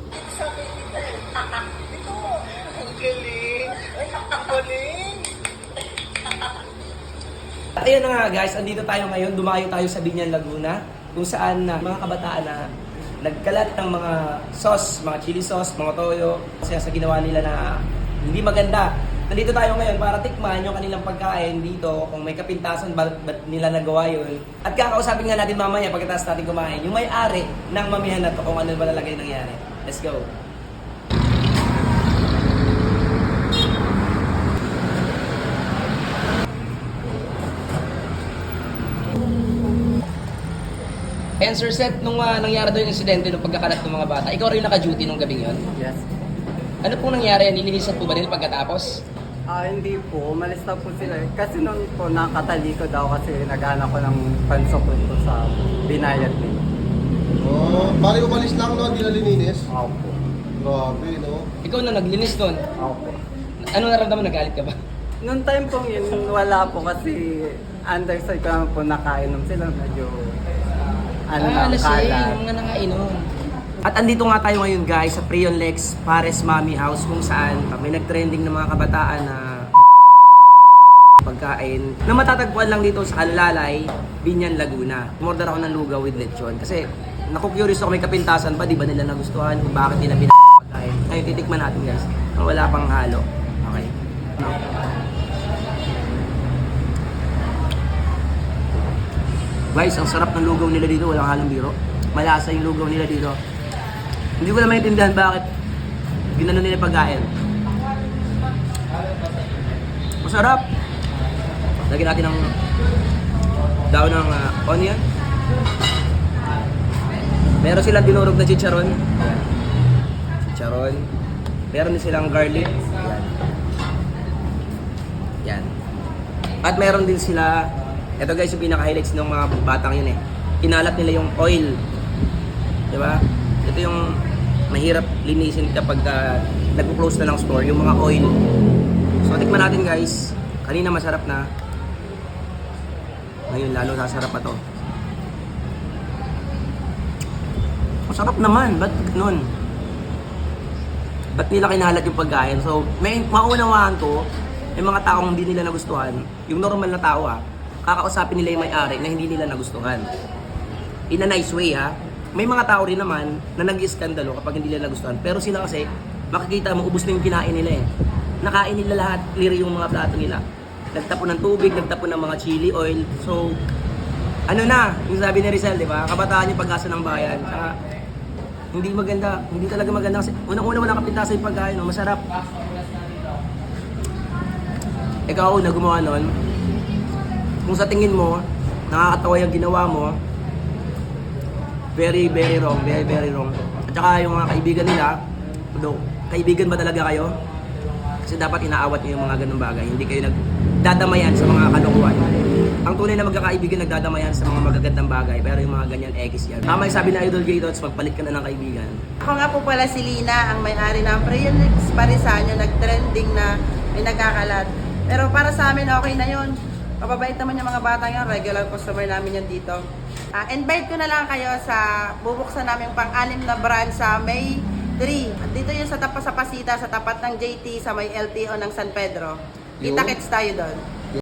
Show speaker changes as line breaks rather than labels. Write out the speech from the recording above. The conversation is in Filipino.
Sabi kita eh. Ito. Ang galing. Ay, ang galing.
Ayun na nga guys, andito tayo ngayon, dumayo tayo sa Binyan, Laguna, kung saan mga kabataan na nagkalat ng mga sauce, mga chili sauce, mga toyo, kasi sa ginawa nila na hindi maganda. Nandito tayo ngayon para tikman yung kanilang pagkain dito, kung may kapintasan, ba't nila nagawa yun. At kakausapin nga natin mamaya pagkatapos natin kumain, yung may-ari ng mamihan na to, kung ano ba talaga yung nangyari. Let's go! And Sir Seth, nung nangyari doon yung insidente ng pagkakalat ng mga bata, ikaw rin naka-duty nung gabing yun?
Yes.
Ano pong nangyari? Nilinisan po ba nila pagkatapos?
Hindi po. Umalis na po sila. Kasi noon po nakatalikod daw kasi naghanap ko ng pansokon ko sa binayad nila.
Oh, bali umalis lang no, hindi na lininis?
Opo.
Grabe, no?
Ikaw na naglinis doon.
Opo.
Ano naramdaman? Nagalit ka ba?
Noong time po yun, wala po kasi underside ko naman po nakainom sila. Medyo
lasing.
kalat.
Yung mga nakainom. At andito nga tayo ngayon guys sa Prion Lex Pares Mami House kung saan may nag-trending ng mga kabataan na pagkain na matatagpuan lang dito sa Kanlalay, Binyan, Laguna. Umorder ako ng lugaw with lechon kasi naku-curious ako may kapintasan pa, di ba nila nagustuhan kung bakit nila pagkain. Ngayon titikman natin guys, wala pang halo. Okay. Guys, ang sarap ng lugaw nila dito, walang halong biro. Malasa yung lugaw nila dito. Hindi ko na maintindihan bakit ginano nila pagkain. Masarap. Lagyan natin ng daon ng onion. Meron silang dinurog na chicharon. Ayan. Chicharon. Meron din silang garlic. Ayan. Yan. At meron din sila, ito guys yung pinaka-highlights ng mga batang yun eh. Kinalat nila yung oil. Diba? Ito yung mahirap linisin kapag nag-close na ng store, yung mga oil. So tikman natin guys. Kanina masarap na. Ngayon lalo sasarap pa to. Masarap naman. Ba't nun? Ba't nila kinalat yung pagkain? So may maunawaan ko, yung mga taong hindi nila nagustuhan, yung normal na tao kakausapin nila yung may-ari na hindi nila nagustuhan. In a nice way May mga tao rin naman na nag-iskandalo kapag hindi nila nagustuhan. Pero sila kasi, makikita mo, ubos na yung kinain nila eh. Nakain nila lahat, clear yung mga plato nila. Nagtapon ng tubig, nagtapon ng mga chili oil. So, ano na, yung sabi ni Rizal, di ba? Kabataan yung pag-asa ng bayan. Saka, hindi maganda, hindi talaga maganda kasi unang-una walang kapintasan yung pagkain, no? Masarap. Ikaw na gumawa nun, kung sa tingin mo, nakakatawa yung ginawa mo, very, very wrong, very, very wrong. At saka yung mga kaibigan nila, kaibigan ba talaga kayo? Kasi dapat inaawat niyo yung mga ganung bagay. Hindi kayo nagdadamayan sa mga kalokohan. Ang tunay na magkakaibigan nagdadamayan sa mga magagandang bagay. Pero yung mga ganyan, X yan. Tama yung sabi na Idol Gatos, magpalit ka na ng kaibigan.
Ako nga po pala si Lina, ang may-ari ng Prion Lex Parisanyo, nag-trending na may nagkakalat. Pero para sa amin, okay na yun. Mababait naman yung mga bata yun, regular customer namin yan dito. Invite ko na lang kayo sa bubuksan namin pang-anim na branch sa May 3. At dito yun sa tapat sa Pasita, sa tapat ng JT, sa may LTO ng San Pedro. Kita-kits tayo doon.